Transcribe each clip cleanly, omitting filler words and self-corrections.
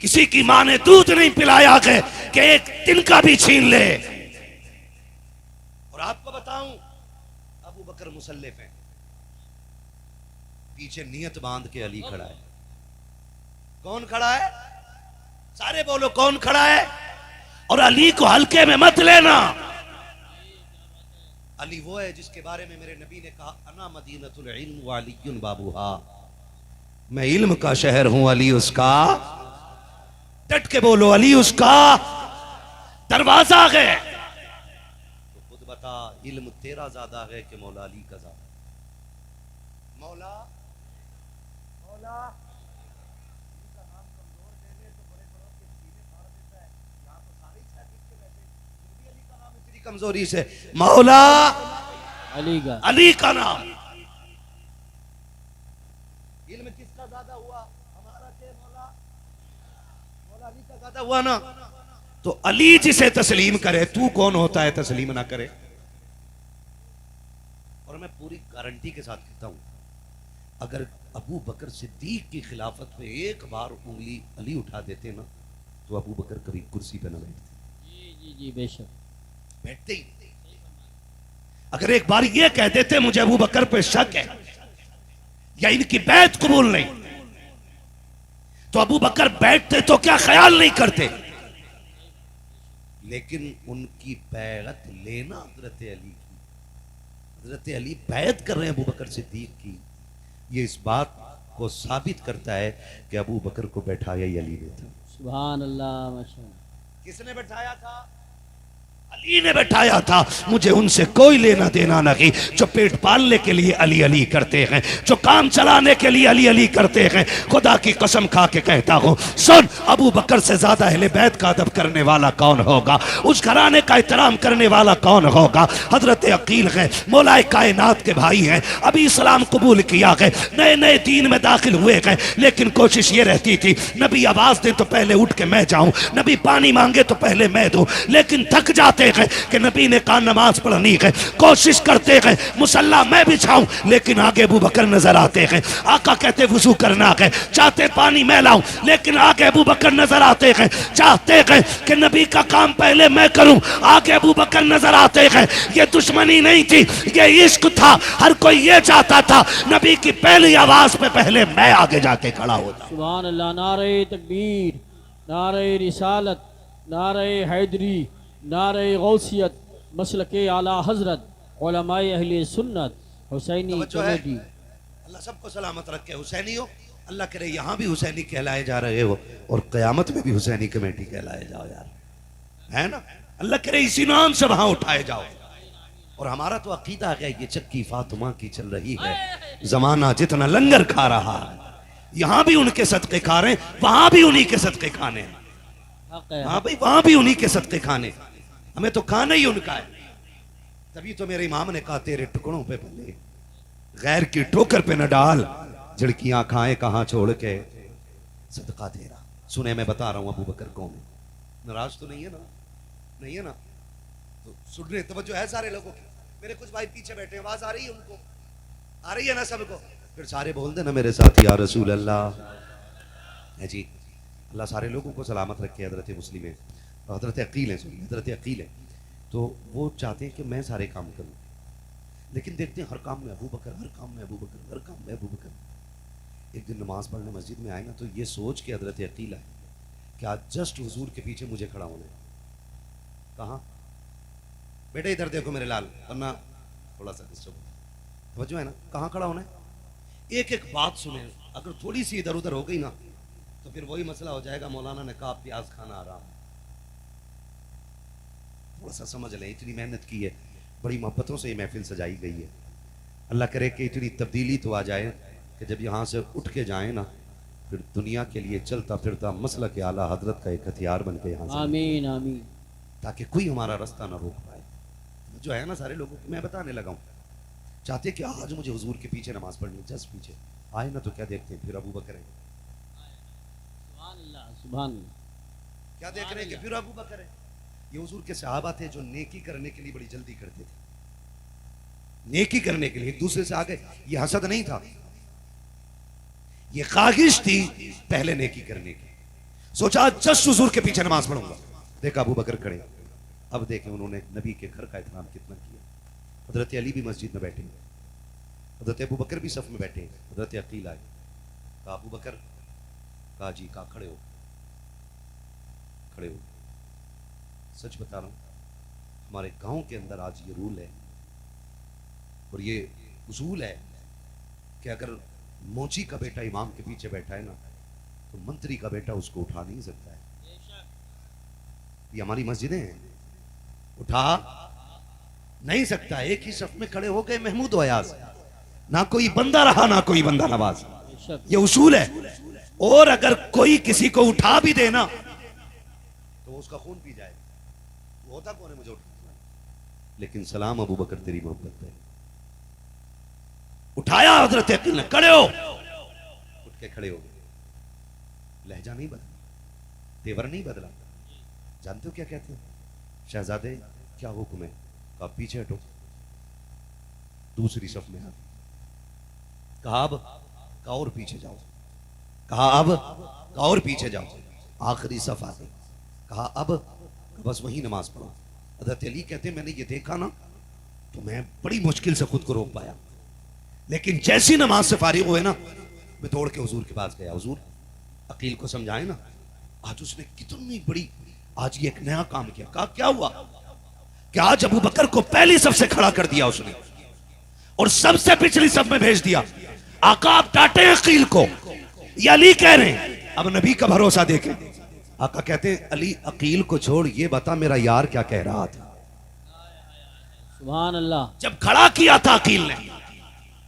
किसी की मां ने दूध नहीं पिलाया कि एक तिनका भी छीन ले। और आपको बताऊं, अबू बकर मुसल्ले पे पीछे नियत बांध के अली खड़ा है। कौन खड़ा है? सारे बोलो कौन खड़ा है? और अली को हल्के में मत लेना। अली वो है जिसके बारे में मेरे नबी ने कहा, अना मदीनतुल इल्म व अलीयुन बाबूहा, मैं इल्म का शहर हूं, अली उसका। डट के बोलो, अली उसका दरवाजा है। तो खुद बता, इल्म तेरा ज्यादा है कि मौला अली का ज्यादा? मौला मौला कमजोरी से मौला अली का नाम। इल्म किसका ज्यादा हुआ? हमारा के मौला अली का ज्यादा हुआ ना। तो अली जिसे तस्लीम करे, तू कौन होता है तस्लीम ना करे? और मैं पूरी गारंटी के साथ कहता हूं, अगर अबू बकर सिद्दीक की खिलाफत में एक बार उंगली अली उठा देते ना, तो अबू बकर कभी कुर्सी पे न बैठते। जी बेशक बैठते ही। अगर एक बार ये कह देते मुझे अबू बकर पे शक है या इनकी बैत कबूल नहीं, तो अबू बकर बैठते तो क्या ख्याल नहीं करते। लेकिन उनकी बैत लेना हजरत अली की, हजरत अली बैत कर रहे हैं अबू बकर सिद्दीक की, ये इस बात को साबित करता है कि अबू बकर को बैठाया ही अली ने था। सुभान अल्लाह। माशाअल्लाह। किसने बैठाया था? अली ने बैठाया था। मुझे उनसे कोई लेना देना नहीं जो पेट पालने के लिए अली अली करते हैं, जो काम चलाने के लिए अली अली करते हैं। खुदा की कसम खा के कहता हूं, सुन, अबू बकर से ज्यादा अहले बैत का अदब करने वाला कौन होगा? उस घराने का एहतराम करने वाला कौन होगा? हजरत अकील है, मौलाए कायनात के भाई हैं, अभी इस्लाम कबूल किया है, नए नए दीन में दाखिल हुए हैं, लेकिन कोशिश ये रहती थी, नबी आवाज दे तो पहले उठ के मैं जाऊं, नबी पानी मांगे तो पहले मैं दूं। लेकिन थक जाते हैं कि नबी ने कहा नमाज पढ़नी है, कोशिश करते हैं मुसल्ला मैं बिछाऊं, लेकिन आगे अबू बकर नजर आते हैं। आका कहते वुजू करना है, चाहते पानी मैं लाऊं, लेकिन आगे अबू बकर नजर आते हैं। चाहते हैं कि नबी का काम पहले मैं करूं, आगे अबू बकर नजर आते हैं। ये दुश्मनी नहीं थी, ये इश्क था। हर कोई ये चाहता था नबी की पहली आवाज पे पहले मैं आगे जाके खड़ा होता। सुभान अल्लाह। नारे तकबीर, नारे रिसालत, नारे हैदरी, नारे गौसियत, मसलके आला हजरत, उलमाए अहले सुन्नत, हुसैनी कमेटी। अल्लाह सबको सलामत रखे। हुसैनी हो, अल्लाह करे यहाँ भी हुसैनी कहलाए जा रहे हो और क़यामत में भी हुसैनी कमेटी कहलाए जाओ यार, है ना? अल्लाह करे इसी नाम से वहां उठाए जाओ। और हमारा तो अकीदा है, ये चक्की फातिमा की चल रही है, जमाना जितना लंगर खा रहा है, यहाँ भी उनके सदके खा रहे हैं, वहां भी उन्हीं के सदके खाने हैं। हाँ भाई, वहां भी उन्हीं के सदके खाने, हमें तो खाना ही उनका है। तभी तो मेरे इमाम ने कहा, तेरे टुकड़ों पे भले गैर की ठोकर पे न डाल, झिड़कियां खाए कहां छोड़ के सदका तेरा। सुने, मैं बता रहा हूं अबू बकर कौन है। नाराज तो नहीं है ना? नहीं है ना? तो सुन रहे, तवज्जो है सारे लोगों की। मेरे कुछ भाई पीछे बैठे, आवाज आ रही है उनको? आ रही है ना सबको? फिर सारे बोल देना मेरे साथ, या रसूल अल्लाह। है जी, अल्लाह सारे लोगों को सलामत रखे। हजरत मुस्लिम है, हजरत अकील है, हजरत अकील है, तो वो चाहते हैं कि मैं सारे काम करूं, लेकिन देखते हैं हर काम में अबू बकर, हर काम में अबू बकर, हर काम में अबू बकर। एक दिन नमाज पढ़ने मस्जिद में आए ना, तो ये सोच के हजरत अकील आए कि आज जस्ट हुजूर के पीछे मुझे खड़ा होना है। कहाँ? बेटे इधर देखो मेरे लाल, वरना थोड़ा सा डिस्टर्ब हो है ना। कहाँ खड़ा होना है? एक एक बात सुने, अगर थोड़ी सी इधर उधर हो गई ना, तो फिर वही मसला हो जाएगा, मौलाना ने कहा प्याज खाना आराम। थोड़ा सा समझ लें, इतनी मेहनत की है, बड़ी मोहब्बतों से ये महफिल सजाई गई है। अल्लाह करे कि इतनी तब्दीली तो आ जाए कि जब यहाँ से उठ के जाए ना, फिर दुनिया के लिए चलता फिरता मसला के आला हजरत का एक हथियार बन के यहाँ से, आमीन आमीन, ताकि कोई हमारा रास्ता ना रोक पाए। जो है ना सारे लोगों को मैं बताने लगा हूँ, चाहते कि आज मुझे हुजूर के पीछे नमाज पढ़नी, जस्ट पीछे आए ना तो क्या देखते हैं? फिर अबू बकर है। सुभान, क्या देख रहे हैं कि फिर अबू बकर है। ये हुजूर के सहाबा थे जो नेकी करने के लिए बड़ी जल्दी करते थे, नेकी करने के लिए एक दूसरे से आगे। ये हसद नहीं था, ये ख्वाहिश थी पहले नेकी करने की। सोचा जस्ट हुजूर के पीछे नमाज पढ़ूंगा। देखा अबू बकर खड़े, अब देखें उन्होंने नबी के घर का एहतराम कितना किया। हजरत अली भी मस्जिद में बैठे, हजरत अबू बकर भी सफ में बैठे, हजरत अकील आए, कहा अबू बकर, कहा जी, कहा खड़े हो, खड़े हो। सच बता रहा हूं, हमारे गांव के अंदर आज ये रूल है और ये उसूल है कि अगर मोची का बेटा इमाम के पीछे बैठा है ना, तो मंत्री का बेटा उसको उठा नहीं सकता है। ये हमारी मस्जिदें हैं, उठा नहीं सकता। एक ही सफ में खड़े हो गए महमूद अयाज, ना कोई बंदा रहा ना कोई बंदा नवाज। ये उसूल है। और अगर कोई किसी को उठा भी देना तो उसका खून पी जाए। वो होता कौन है मुझे उठाना, लेकिन सलाम अबू बकर तेरी मोहब्बत पे। उठाया हजरत अकील ने, खड़े हो, उठ के खड़े हो गए। लहजा नहीं बदला, तेवर नहीं बदला। जानते हो क्या कहते हैं? शहजादे क्या हुक्म है? कहा पीछे हटो। दूसरी सफ में आ, कहा अब, कहा और पीछे जाओ, कहा अब, कहा और पीछे जाओ। आखिरी सफ आ गई, कहा अब, बस वही नमाज पढ़ो। हजरत अली कहते मैंने ये देखा ना तो मैं बड़ी मुश्किल से खुद को रोक पाया, लेकिन जैसी नमाज से फारिग हुए ना, मैं दौड़ के हुजूर के पास गया। हुजूर अकील को समझाए ना, आज उसने कितनी बड़ी, आज ये एक नया काम किया। कहा क्या हुआ? कि आज अबू बकर को पहली सफ से खड़ा कर दिया उसने और सबसे पिछली सफ में भेज दिया। आका आप डांटे अकील को, ये अली कह रहे हैं, अब नबी का भरोसा देखें। आका कहते हैं अली अकील को छोड़, ये बता मेरा यार क्या कह रहा था। सुभान अल्लाह। जब खड़ा किया था अकील ने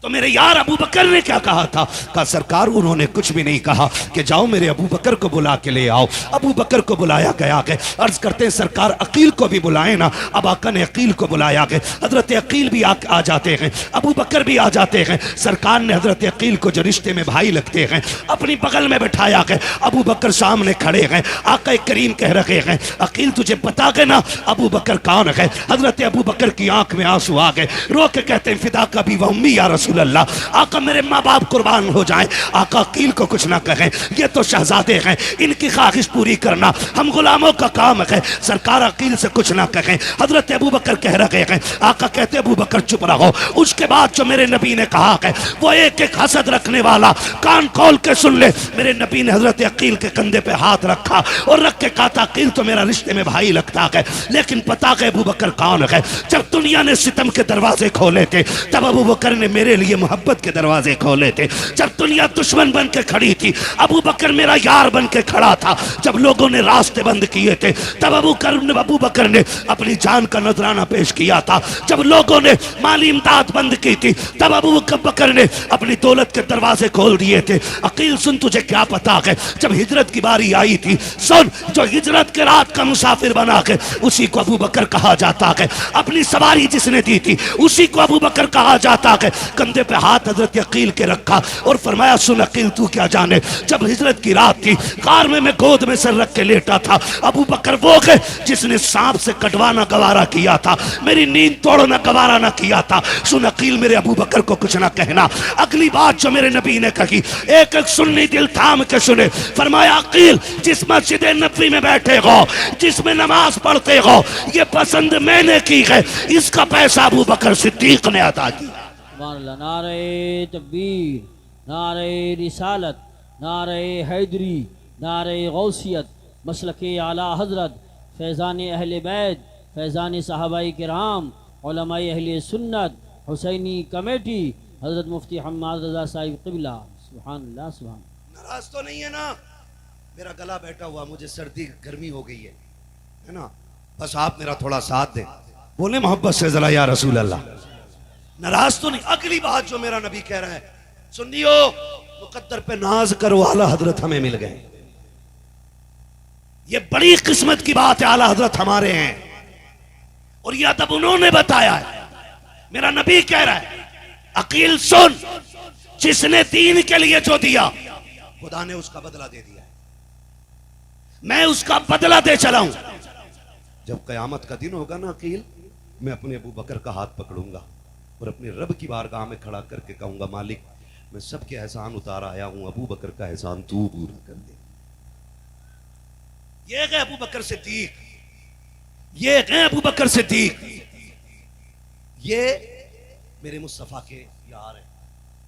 तो मेरे यार अबू बकर ने क्या कहा था? कहा सरकार उन्होंने कुछ भी नहीं कहा कि जाओ मेरे अबू बकर को बुला के ले आओ। अबू बकर को बुलाया गया के अर्ज करते हैं सरकार अकील को भी बुलाए ना। अब आका ने अकील को बुलाया के, हजरत अकील भी आ जाते हैं, अबू बकर भी आ जाते हैं। सरकार ने हजरत अकील को जो रिश्ते में भाई लगते हैं अपनी बगल में बैठाया गए। अबू बकर सामने खड़े हैं। आका करीम कह रहे हैं अकील तुझे पता है ना अबू बकर कौन है? हजरत अबू बकर की आंख में आंसू आ गए, रो के कहते हैं फिदा का भी वम्मी या रसूल अल्लाह, आका मेरे माँ बाप कुर्बान हो जाएं। आका अकील को कुछ ना कहें, ये तो शहजादे हैं, इनकी ख्वाहिश पूरी करना हम गुलामों का काम है। सरकार अकील से कुछ ना कहें। हजरत अबू बकर कह रहे हैं, आका कहते अबू बकर चुप रहो। उसके बाद जो मेरे नबी ने कहा है वो एक एक हसद रखने वाला कान खोल के सुन ले। मेरे नबी ने हजरत अकील के कंधे पे हाथ रखा और रख के कहा था अकील तो मेरा रिश्ते में भाई लगता है, लेकिन पता है अबू बकर कौन है? जब दुनिया ने सितम के दरवाजे खोले थे तब अबू बकर ने मेरे लिए मोहब्बत के दरवाजे खोले थे। जब दुनिया दुश्मन बन के खड़ी थी अबू बकर मेरा यार बन के खड़ा था। जब लोगों ने रास्ते बंद किए थे तब अबू बकर ने अपनी जान का नजराना पेश किया था। जब लोगों ने माली इमदाद बंद की थी तब अबू बकर ने अपनी दौलत के दरवाजे खोल दिए थे। अकील सुन तुझे क्या पता है, जब हिजरत की बारी आई थी, सुन जो हिजरत के रात का मुसाफिर बना के उसी को अबू बकर कहा जाता है। अपनी सवारी जिसने दी थी उसी को अबू बकर कहा जाता है। कंधे पे हाथ हजरत अकील के रखा और फरमाया सुन अकील तू क्या जाने, जब हिजरत की रात थी कार में मैं गोद में सर रख के लेटा था। अबू बकर वो है जिसने सांप से कटवाना गवारा किया था, मेरी नींद तोड़ना गवारा ना किया था। सुन अकील मेरे अबू बकर को कुछ ना कहना। अगली बात जो मेरे नबी ने कही एक एक सुन्नी दिल थाम के सुने। फरमाया अकील जिस मस्जिद नबी में बैठे हो, जिसमें नमाज पढ़ते हो, ये पसंद मैंने की है, इसका पैसा अबू बकर सिद्दीक ने अदा किया। नारे तकबीर, नारे रिसालत, नारे हैदरी, नारे गौसियत, मसलके आला हजरत, फैज़ान अहले बैत, फैज़ान सहाबाई किराम, उलमाए अहले सुन्नत, हुसैनी कमेटी, हजरत मुफ्ती हम्माद रज़ा साहिब क़िबला। सुभान अल्लाह सुभान। नाराज तो नहीं है ना? मेरा गला बैठा हुआ, मुझे सर्दी गर्मी हो गई है ना? बस आप मेरा थोड़ा साथ दें, बोले मोहब्बत से जरा या रसूल अल्लाह। नाराज तो नहीं। अगली बात जो मेरा नबी कह रहा है सुनियो, मुकद्दर पे नाज करो आला हजरत हमें मिल गए। ये बड़ी किस्मत की बात है, आला हजरत हमारे हैं और यह अदब उन्होंने बताया है। मेरा नबी कह रहा है अकील सुन, जिसने दीन के लिए जो दिया खुदा ने उसका बदला दे दिया, मैं उसका बदला दे चला हूं। जब कयामत का दिन होगा ना अकील, मैं अपने अबू बकर का हाथ पकड़ूंगा और अपने रब की बारगाह में खड़ा करके कहूंगा मालिक मैं सबके एहसान उतार आया हूं, अबू बकर का एहसान तू पूरा कर दे। ये है अबू बकर सिद्दीक, ये है अबू बकर सिद्दीक, ये मेरे मुस्तफा के यार हैं।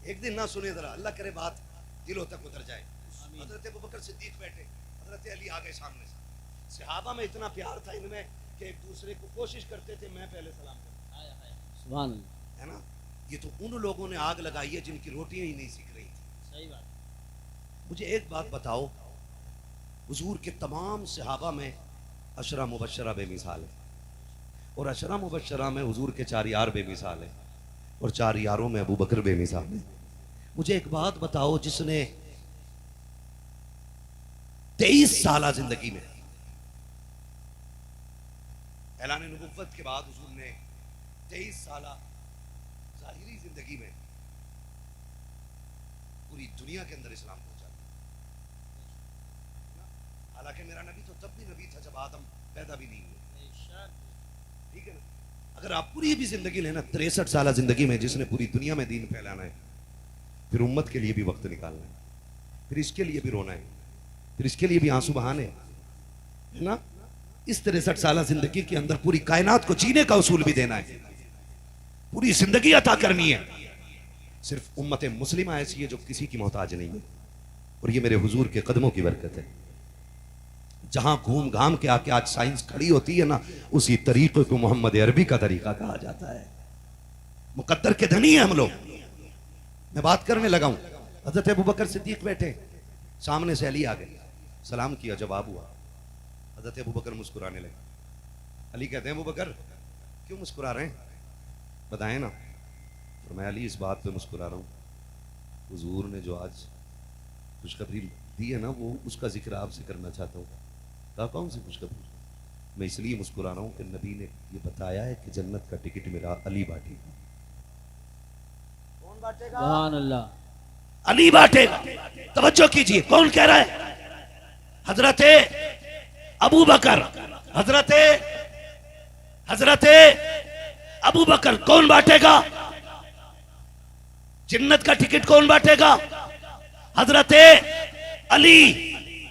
एक दिन ना सुने जरा, अल्लाह करे बात दिलों तक उतर जाए। हजरत अबू बकर सिद्दीक बैठे, हजरत अली आ गए सामने से। सहाबा में इतना प्यार था इनमें कि एक दूसरे को कोशिश करते थे मैं पहले सलाम करूं। सुभान अल्लाह। है ना, ये तो उन लोगों ने आग लगाई है जिनकी रोटियां ही नहीं सीख रही थी। सही बात। मुझे एक बात बताओ, हुजूर के तमाम सहाबा में अशरा मुबशरा बेमिसाल है, और अशरा मुबशरा में हुजूर के 4 यार बेमिसाल है, और 4 यारों में अबू बकर बेमिसाल है। मुझे एक बात बताओ, जिसने 23 साल जिंदगी में ऐलान नबुव्वत के बाद हुजूर ने 23 साल जाहिरी जिंदगी में पूरी दुनिया के अंदर इस्लाम पहुंचा दिया। हालांकि मेरा नबी तो तब भी नबी था जब आदम पैदा भी नहीं हुए, ठीक है ना। अगर आप पूरी भी जिंदगी लेना, 63 साल जिंदगी में जिसने पूरी दुनिया में दीन फैलाना है, फिर उम्मत के लिए भी वक्त निकालना है, फिर इसके लिए भी रोना है, फिर इसके लिए भी आंसू बहाने है ना। इस 63 साल जिंदगी के अंदर पूरी कायनात को जीने का उसूल भी देना है, पूरी जिंदगी अता करनी है। सिर्फ उम्मत मुस्लिमा ऐसी है जो किसी की मोहताज नहीं है, और ये मेरे हुजूर के कदमों की बरकत है। जहां घूम घाम के आके आज साइंस खड़ी होती है ना, उसी तरीके को मोहम्मद अरबी का तरीका कहा जाता है। मुकद्दर के धनी है हम लोग। मैं बात करने लगा हूं, हजरत अबू बकर सिद्दीक बैठे, सामने से अली आ गए, सलाम किया, जवाब हुआ। हजरत अबू बकर मुस्कुराने लगे। अली कहते हैं अबू बकर क्यों मुस्कुरा रहे हैं, बताएं ना। और मैं अली इस बात पे मुस्कुरा रहा हूँ, हुजूर ने जो आज खुशखबरी दी है ना, वो उसका जिक्र आपसे करना चाहता हूँ। कहा कौन सी खुशखबरी? मैं इसलिए मुस्कुरा रहा हूँ कि नबी ने ये बताया है कि जन्नत का टिकट मेरा अली बांटेगा। कौन बांटेगा? सुभान अल्लाह। अली बांटेगा। तवज्जो कीजिए, कौन कह रहा है? हजरत अबू बकर, हजरत अबू बकर। कौन बांटेगा जन्नत का टिकट? कौन बांटेगा? हजरत अली।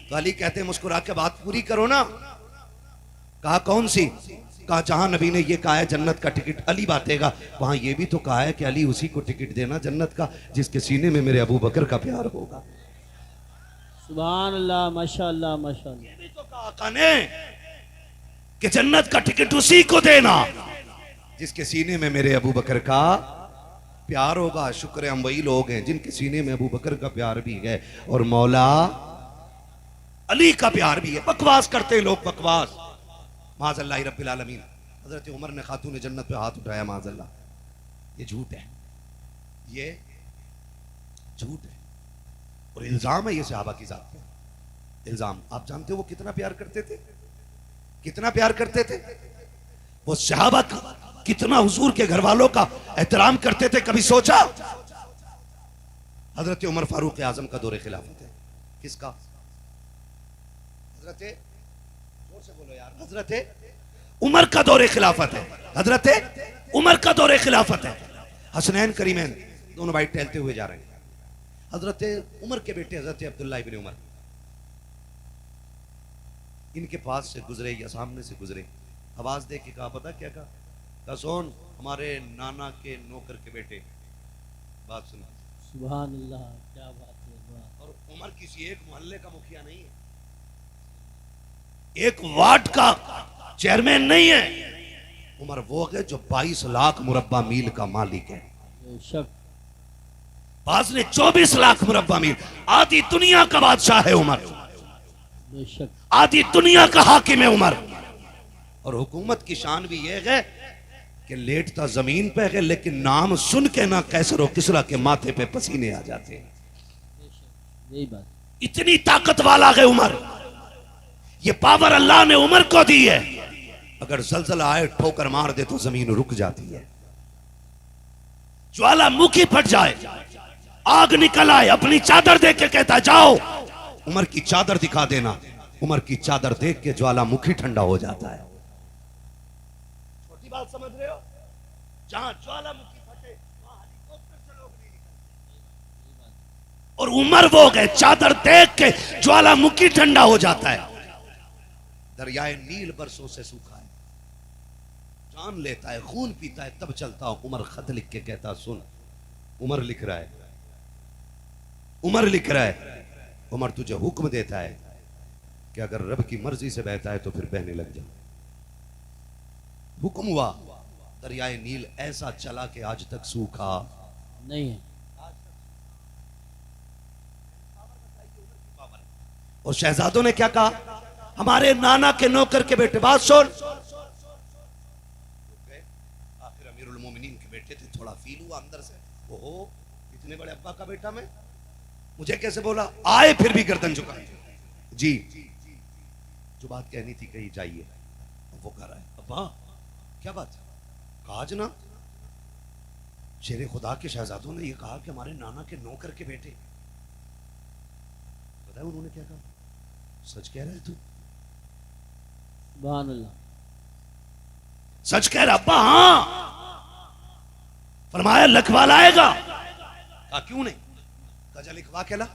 तो अली कहते हैं मुस्कुरा के बात पूरी करो ना। कहा कौन सी? कहा जहां नबी ने ये कहा है जन्नत का टिकट अली बांटेगा, वहां ये भी तो कहा है कि अली उसी को टिकट देना जन्नत का जिसके सीने में मेरे अबू बकर का प्यार होगा। सुभान अल्लाह, माशाअल्लाह माशाअल्लाह। ये भी तो कहा आका ने कि जन्नत का टिकट उसी को देना जिसके सीने में मेरे अबू बकर का प्यार होगा। शुक्र है हम वही लोग हैं जिनके सीने में अबू बकर का प्यार भी है और मौला अली का प्यार भी है। बकवास करते हैं लोग, बकवास। माज़अल्लाह रब्बिल आलमीन। हजरत उमर ने खातून जन्नत पे हाथ उठाया, माज़अल्लाह। ये झूठ है, ये झूठ है और इल्जाम है ये सहाबा की जात पे। इल्जाम। आप जानते हो वो कितना प्यार करते थे, कितना प्यार करते थे वो सहाबा, कितना हुजूर के घर वालों का एहतराम करते थे। कभी सोचा? हजरत उमर फारूक आजम का दौरे खिलाफत है। किसका? हजरत, जोर से बोलो यार, हजरत उमर का दौरे खिलाफत है। हजरत उमर का दौरे खिलाफत है। हसनैन करीमैन दोनों भाई टहलते हुए जा रहे हैं। हजरत उमर के बेटे हजरत अब्दुल्लाह इब्न उमर इनके पास से गुजरे या सामने से गुजरे। आवाज दे के कहा, पता क्या कहा? सोन, हमारे नाना के नौकर के बेटे। बात सुना। सुभान अल्लाह, क्या बात है। और उमर किसी एक मोहल्ले का मुखिया नहीं है, एक वार्ड का चेयरमैन नहीं है। उमर वो है जो 22 लाख मुरब्बा मील का मालिक है। बेशक। बाज ने 24 लाख मुरब्बा मील। आधी दुनिया का बादशाह है उमर, बेशक। आधी दुनिया का हाकिम है उमर। और हुकूमत की शान भी यह है कि लेटता जमीन पे है, लेकिन नाम सुन के ना कैसर और किसरा के माथे पे पसीने आ जाते हैं। यही बात। इतनी ताकत वाला है उमर। ये पावर अल्लाह ने उमर को दी है। अगर जलजला आए, ठोकर मार दे तो जमीन रुक जाती है। ज्वालामुखी फट जाए, आग निकल आए, अपनी चादर देख के कहता जाओ उमर की चादर दिखा देना। उमर की चादर देख के ज्वालामुखी ठंडा हो जाता है। छोटी बात समझ रहे हो? जहां ज्वालामुखी फटे वहां हेलीकॉप्टर से लोग नहीं निकलते। और उमर वो गए, चादर देख के ज्वालामुखी ठंडा हो जाता है। दरियाए नील बरसों से सूखा है, जान लेता है, खून पीता है, तब चलता हूं। उमर खत लिख के कहता, सुन, उमर लिख रहा है, उमर लिख रहा है, उमर तुझे हुक्म देता है कि अगर रब की मर्जी से बहता है तो फिर बहने लग जा। हुक्म हुआ, दरियाए नील ऐसा चला कि आज तक सूखा नहीं है। और शहजादों ने क्या कहा, हमारे नाना के नौकर के बेटे, बात सुन। आखिर अमीरुल मोमिनीन के बेटे थे, थोड़ा फील हुआ अंदर से, ओहो इतने बड़े अब्बा का बेटा मैं, मुझे कैसे बोला। आए फिर भी गर्दन झुकाए, जी जो बात कहनी थी कही जाइए। वो कह रहा है, अब्बा क्या बात है, कहा जना। शेरे खुदा के शहजादों ने ये कहा कि हमारे नाना के नौकर के बेटे। पता है उन्होंने क्या कहा, सच कह रहा है तू, सुभान अल्लाह, सच कह रहा अब्बा। हाँ, फरमाया लिखवा लाएगा। कहा क्यों नहीं, कहा लिखवा के ला।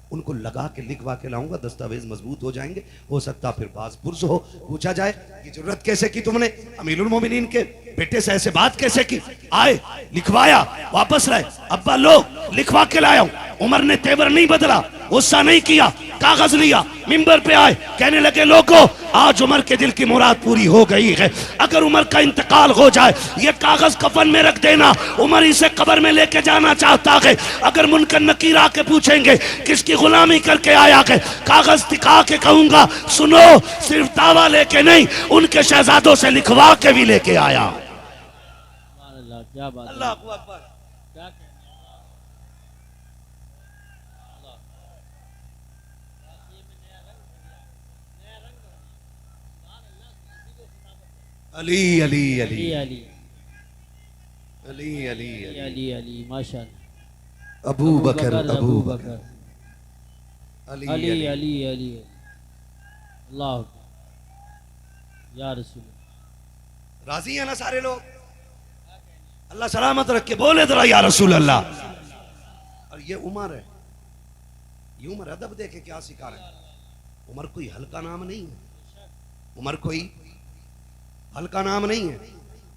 उनको लगा के लिखवा के लाऊंगा, दस्तावेज मजबूत हो जाएंगे, हो सकता फिर बाज पुरस हो, पूछा जाए ये जरूरत कैसे की तुमने, अमीरुल मोमिनीन के बेटे से ऐसे बात कैसे की। आए, लिखवाया, वापस लाए, अब्बा लो लिखवा के लाया हूं। उमर ने तेवर नहीं बदला, गुस्सा नहीं किया, कागज लिया, मिंबर पे आए, कहने लगे लोगों आज उमर के दिल की मुराद पूरी हो गई है, अगर उमर का इंतकाल हो जाए ये कागज कफन में रख देना, उमर इसे कब्र में लेके जाना चाहता है। अगर मुनकर नकीर आके पूछेंगे किसकी गुलामी करके आया है, कागज दिखा के कहूंगा सुनो सिर्फ दावा लेके नहीं, उनके शहजादों से लिखवा के भी लेके आया। सुभान अल्लाह, क्या बात है, अल्लाह अकबर। क्या कहने। अली अली अली अली अली अली अली अली अली माशाअल्लाह, अबू बकर अबू बकर अली अली अली अली अल्लाह या रसूल। राजी है ना सारे लोग, अल्लाह सलामत रख के बोले जरा या रसूल अल्लाह। और ये उमर है, ये उमर अदब देखे क्या सिखा रहे हैं। उमर कोई हल्का नाम नहीं है, उमर कोई हल्का नाम नहीं है।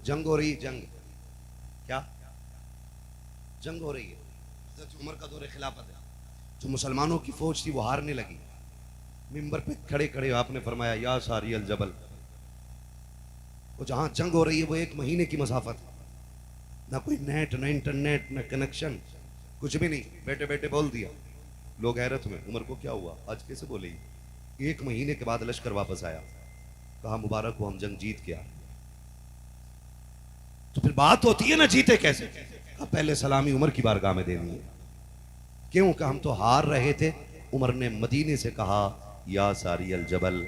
जंग हो रही, जंग क्या जंग हो रही है, उमर का दौरे खिलाफत है, जो मुसलमानों की फौज थी वो हारने लगी। मिंबर पे खड़े खड़े आपने फरमाया या सारी अल जबल, वो जहां जंग हो रही है वो 1 महीने की मसाफत, ना कोई नेट, ना इंटरनेट, ना कनेक्शन, कुछ भी नहीं, बैठे बैठे बोल दिया। लोग हैरत में, उमर को क्या हुआ, आज कैसे बोले। 1 महीने के बाद लश्कर वापस आया, कहा मुबारक हो हम जंग जीत गया। तो फिर बात होती है ना जीते कैसे, कहा पहले सलामी उमर की बारगाह में देनी है। क्यों, कहा हम तो हार रहे थे, उमर ने मदीने से कहा या सारी अल जबल,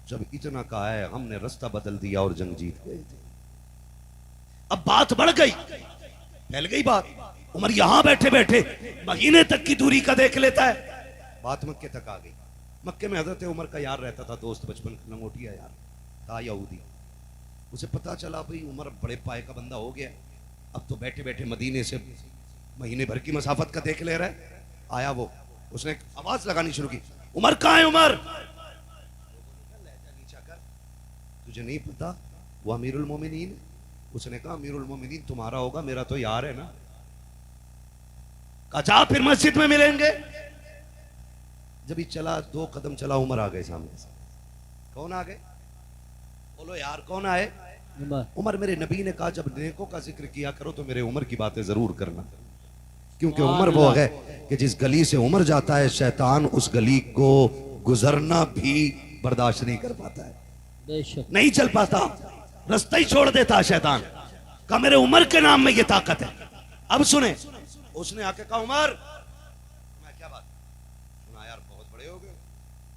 जब इतना कहा है हमने रास्ता बदल दिया और जंग जीत गए थे। अब बात बढ़ गई, फैल गई बात। उमर यहां बैठे बैठे महीने तक की दूरी का देख लेता है, बात मक्के तक आ गई। मक्के में हजरत उमर का यार रहता था, दोस्त, बचपन का लंगोटिया यार था, यहूदी। उसे पता चला भाई उमर बड़े पाए का बंदा हो गया, अब तो बैठे बैठे मदीने से महीने भर की मसाफत का देख ले रहा है। आया वो, उसने आवाज लगानी शुरू की, उमर कहाँ है उमर। तुझे नहीं पता वो अमीरुल मोमिनीन। उसने कहा अमीरुल मोमिनीन तुम्हारा होगा, मेरा तो यार है ना। कहा जा फिर मस्जिद में मिलेंगे। जब ही चला 2 कदम चला, उमर आ गए सामने से। कौन आ गए, बोलो यार कौन आए। उमर, मेरे नबी ने कहा जब नेकों का जिक्र किया करो तो मेरे उमर की बातें जरूर करना, क्योंकि उमर वो है कि जिस गली से उमर जाता है शैतान उस गली को गुजरना भी बर्दाश्त नहीं कर पाता है, नहीं चल पाता, रास्ता ही छोड़ देता है शैतान। कहा मेरे उमर के नाम में ये ताकत है। अब सुने, उसने आके कहा उमर, मैं क्या बात, सुना यार बहुत बड़े हो गए,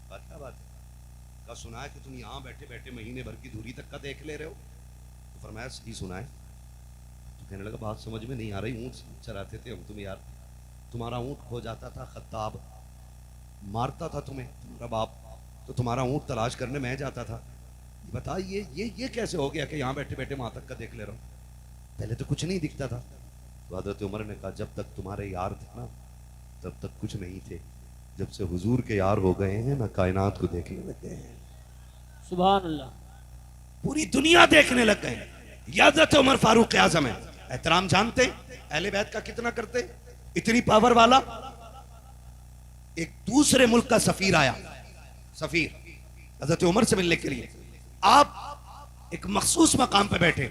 बात क्या बात है। कहा सुना है कि तुम यहाँ बैठे बैठे महीने भर की दूरी तक का देख ले रहे हो। तो फरमाया सही सुना है। तो कहने लगा बात समझ में नहीं आ रही, ऊँट चराते थे हम तुम यार, तुम्हारा ऊँट खो जाता था, खत्ताब मारता था तुम्हें तुम्हारा बाप, तो तुम्हारा ऊँट तलाश करने मैं जाता था। बता ये कैसे हो गया कि यहाँ बैठे बैठे वहां तक का देख ले रहा हूँ, पहले तो कुछ नहीं दिखता था। तो हजरत उमर ने कहा जब तक तुम्हारे यार थे ना तब तक कुछ नहीं थे, जब से हुजूर के यार हो गए हैं ना कायनात को देखने लग गए हैं। सुभान अल्लाह। पूरी दुनिया देखने लग गए। ये हज़रत उमर फारूक आजम है। एहतराम जानते अहले बैत का कितना करते, इतनी पावर वाला। एक दूसरे मुल्क का सफीर आया, सफीर हज़रत उमर से मिलने के लिए। आप एक मखसूस मकाम पे बैठे,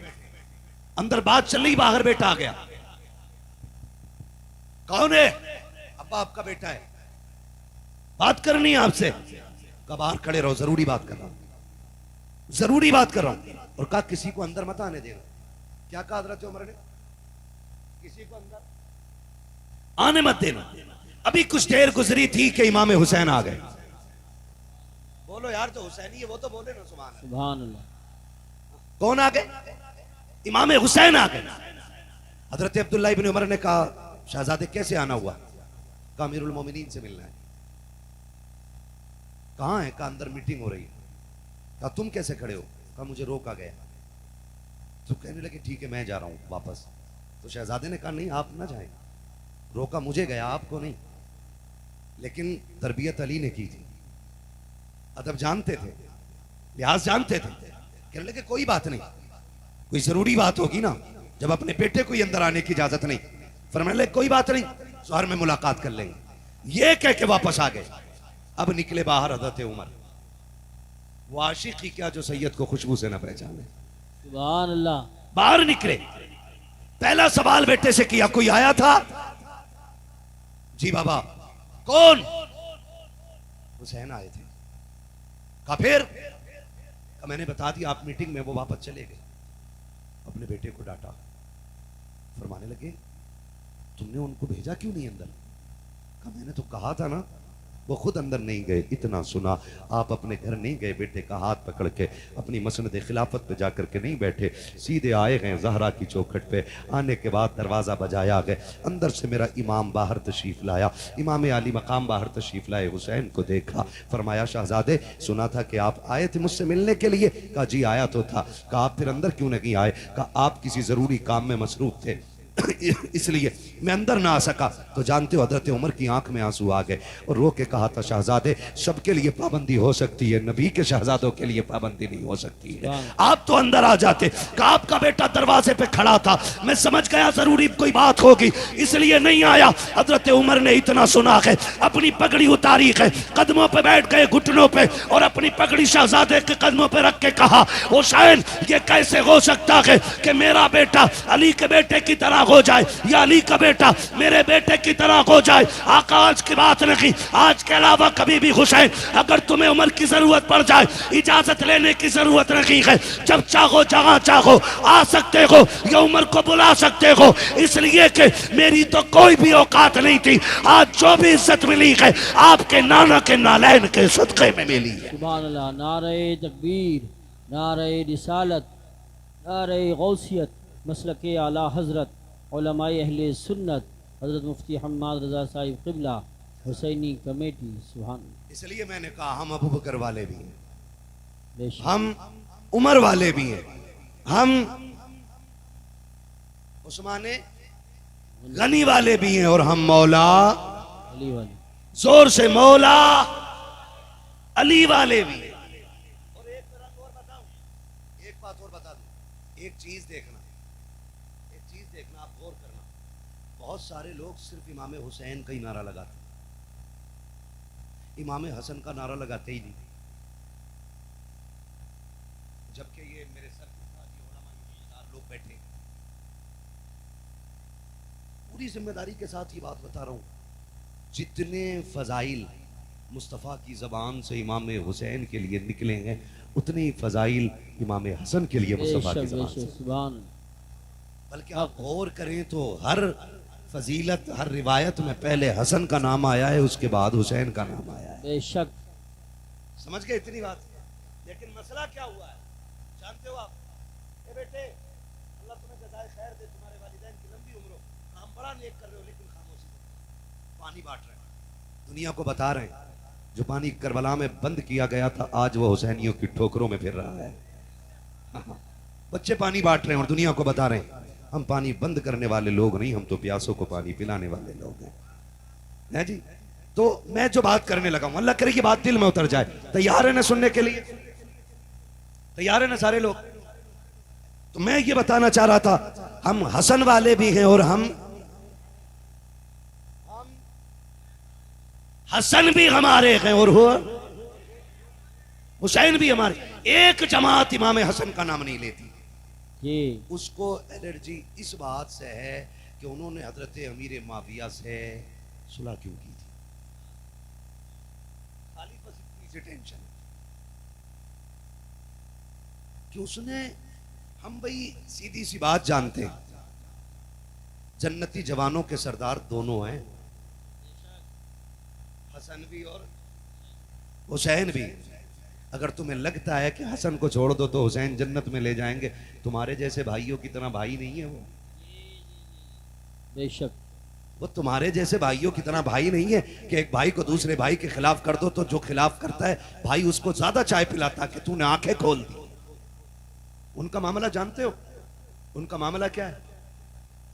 अंदर बात चल रही, बाहर बेटा आ गया। कौन है? अब्बा आपका बेटा है, बात करनी है आपसे। कहा बाहर खड़े रहो, जरूरी बात कर रहा हूं, जरूरी बात कर रहा हूं। और कहा किसी को अंदर मत आने देना। क्या कहा हज़रत उमर ने? किसी को अंदर आने मत देना। अभी कुछ देर गुजरी थी कि इमाम हुसैन आ गए। बोलो यार, जो हुसैनी है वो तो बोले ना सुभान अल्लाह। सुभान अल्लाह। कौन आ गए? इमाम हुसैन आ गए। हजरत अब्दुल्लाह इब्न उमर ने कहा शहजादे कैसे आना हुआ? कहा अमीरुल मोमिनीन से मिलना है। कहां है? कहा अंदर मीटिंग हो रही है। कहा तुम कैसे खड़े हो? कहा मुझे रोका गया। तो कहने लगे ठीक है मैं जा रहा हूं वापस। तो शहजादे ने कहा नहीं आप ना जाएं, रोका मुझे गया आपको नहीं। लेकिन तरबियत अली ने की थी, अदब जानते थे, लिहाज जानते थे। कहने लगे कोई बात नहीं, कोई जरूरी बात होगी ना, जब अपने बेटे को अंदर आने की इजाजत नहीं। फरमाने लगे कोई बात नहीं, शहर में मुलाकात कर लेंगे। ये कह के वापस आ गए। अब निकले बाहर हज़रत उमर। वो आशिक ही क्या जो सैयद को खुशबू से न पहचाने। सुभान अल्लाह। बाहर निकले, पहला सवाल बेटे से किया कोई आया था? जी बाबा। कौन? हुसैन आए थे। कहा फिर? कहा मैंने बता दिया आप मीटिंग में। वो वापस चले गए। अपने बेटे को डांटा। फरमाने लगे तुमने उनको भेजा क्यों नहीं अंदर? कहा मैंने तो कहा था ना। वो खुद अंदर नहीं गए। इतना सुना, आप अपने घर नहीं गए, बेटे का हाथ पकड़ के अपनी मसनद खिलाफत पे जाकर के नहीं बैठे, सीधे आए गए ज़हरा की चौखट पे। आने के बाद दरवाज़ा बजाया गए, अंदर से मेरा इमाम बाहर तशरीफ़ लाया। इमाम आली मकाम बाहर तशरीफ़ लाए, हुसैन को देखा। फरमाया शहजादे सुना था कि आप आए थे मुझसे मिलने के लिए। कहा जी आया तो था। कहा आप फिर अंदर क्यों नहीं आए? कहा आप किसी ज़रूरी काम में मसरूफ़ थे इसलिए मैं अंदर ना आ सका। तो जानते हो हजरत उमर की आंख में आंसू आ गए और रो के कहा था शहजादे सबके लिए पाबंदी हो सकती है, नबी के शहजादों के लिए पाबंदी नहीं हो सकती है। आप तो अंदर आ जाते। कहा आपका बेटा दरवाजे पे खड़ा था, मैं समझ गया जरूरी कोई बात होगी इसलिए नहीं आया। हजरत उमर ने इतना सुना है, अपनी पगड़ी उतारी है, कदमों पे बैठ गए घुटनों पे और अपनी पगड़ी शहजादे के कदमों पे रख के कहा हुसैन ये कैसे हो सकता है कि मेरा बेटा अली के बेटे की तरह हो जाए या अली का बेटा मेरे बेटे की तरह हो जाए। आका आज की बात नहीं, आज के अलावा कभी भी हुसैन अगर तुम्हें उमर की जरूरत पड़ जाए इजाजत लेने की जरूरत नहीं है। जब चाहो जहां चाहो आ सकते हो या उमर को बुला सकते हो, इसलिए कि मेरी तो कोई भी औकात नहीं थी। आज जो भी इज्जत मिली है आपके नाना के नालैन के सदक़े में मिली है। सुभान अल्लाह। नारे तकबीर, नारे रिसालत, नारे गौसियत, मसलके आला हजरत उलमाए अहले सुन्नत हजरत मुफ्ती हम्माद रजा साहिब क़िबला हुसैनी कमेटी। सुभान। इसलिए मैंने कहा हम अबू बकर वाले भी हैं, बेशक हम उमर वाले भी हैं, हम उस्माने गनी वाले भी हैं और हम मौला अली वाले। जोर से मौला अली वाले भी हैं। और एक रंग और बताऊं, एक बात और बता दूं, एक चीज देखना, एक चीज देखना, आप गौर करना। बहुत सारे लोग सिर्फ इमाम हुसैन का ही नारा लगाते, इमाम हसन का नारा लगाते ही नहीं। जबकि ये मेरे सर के साथ ये उलमा लोग बैठे, पूरी जिम्मेदारी के साथ ये बात बता रहा हूं, जितने फजाइल मुस्तफ़ा की ज़बान से इमाम हुसैन के लिए निकले हैं उतने ही फजाइल इमाम हसन के लिए मुस्तफ़ा की ज़बान से। सुभान। बल्कि आप गौर करें तो हर फजीलत, हर रिवायत में पहले हसन का नाम आया है, उसके बाद हुसैन का नाम आया है। बेशक। समझ गए इतनी बात? लेकिन मसला क्या हुआ है जानते हो आप? ए बेटे अल्लाह तुम्हें जज़ाए खैर दे, तुम्हारे वालिदैन की लंबी उम्र हो, काम बड़ा नेक कर रहे हो, लेकिन खामोशी पानी बांट रहे हैं, दुनिया को बता रहे हैं जो पानी करबला में बंद किया गया था आज वो हुसैनियों की ठोकरों में फिर रहा है। बच्चे पानी बांट रहे हैं और दुनिया को बता रहे हैं हम पानी बंद करने वाले लोग नहीं, हम तो प्यासों को पानी पिलाने वाले लोग हैं जी। तो मैं जो बात करने लगा हूं, अल्लाह करे कि बात दिल में उतर जाए। तैयार है ना सुनने के लिए? तैयार है ना सारे लोग? तो मैं ये बताना चाह रहा था, हम हसन वाले भी हैं और हम हसन भी हमारे हैं और हुसैन भी हमारे। एक जमात इमाम हसन का नाम नहीं लेती। जी उसको एलर्जी इस बात से है कि उन्होंने हजरत अमीर माविया से सुलह क्यों की थी, खाली बस इतनी सी टेंशन है कि उसने, हम भाई सीधी सी बात जानते हैं, जन्नती जवानों के सरदार दोनों हैं, हसन भी और हुसैन भी। अगर तुम्हें लगता है कि हसन को छोड़ दो तो हुसैन जन्नत में ले जाएंगे, तुम्हारे जैसे भाइयों की तरह भाई नहीं है वो। बेशक वो तुम्हारे जैसे भाइयों की तरह भाई नहीं है कि एक भाई को दूसरे भाई के खिलाफ कर दो तो जो खिलाफ करता है भाई उसको ज्यादा चाय पिलाता कि तूने आंखें खोल दी। उनका मामला जानते हो? उनका मामला क्या है?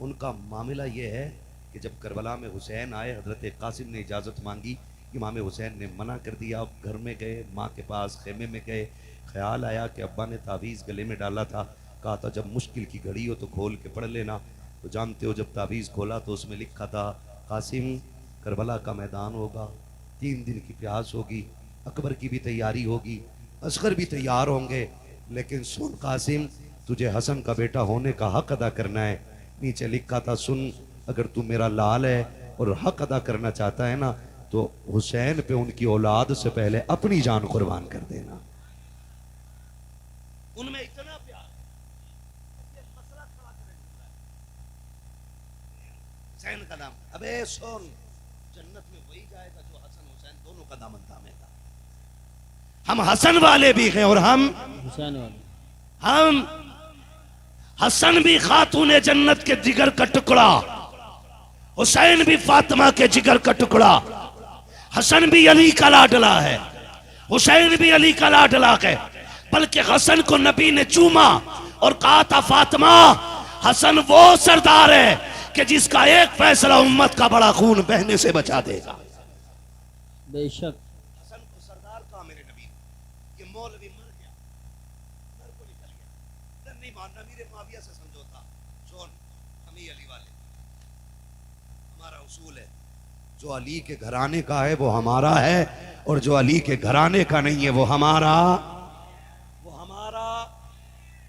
उनका मामला यह है कि जब करबला में हुसैन आए, हजरत कासिम ने इजाजत मांगी, इमाम हुसैन ने मना कर दिया। अब घर में गए, माँ के पास खेमे में गए, ख्याल आया कि अब्बा ने तावीज़ गले में डाला था, कहा था जब मुश्किल की घड़ी हो तो खोल के पढ़ लेना। तो जानते हो जब तावीज़ खोला तो उसमें लिखा था, कासिम करबला का मैदान होगा, 3 दिन की प्यास होगी, अकबर की भी तैयारी होगी, असगर भी तैयार होंगे, लेकिन सुन कासिम, तुझे हसन का बेटा होने का हक अदा करना है। नीचे लिखा था, सुन अगर तू मेरा लाल है और हक अदा करना चाहता है ना तो हुसैन पे उनकी औलाद से पहले अपनी जान कुर्बान कर देना। उनमें इतना प्यार, मसला खड़ा करेंगे हुसैन का नाम। अबे सुन, जन्नत में वही जाएगा जो हसन हुसैन दोनों का दामन थामेगा। हम हसन वाले भी हैं और हम हुसैन वाले। हम हसन भी खातून जन्नत के जिगर का टुकड़ा, हुसैन भी फातिमा के जिगर का टुकड़ा। हसन भी अली का लाडला है, हुसैन भी अली का लाडला है। बल्कि हसन को नबी ने चूमा और कहा था, फातिमा हसन वो सरदार है कि जिसका एक फैसला उम्मत का बड़ा खून बहने से बचा देगा। बेशक हसन को सरदार कहा मेरे नबी। ये मौलवी मर गया, घर को निकल गया, नहीं मानना, मेरे माविया से समझौता। सुन, हम ही अली वाले, हमारा उसूल है, जो अली के घराने का है वो हमारा है, और जो अली के घराने का नहीं है वो हमारा,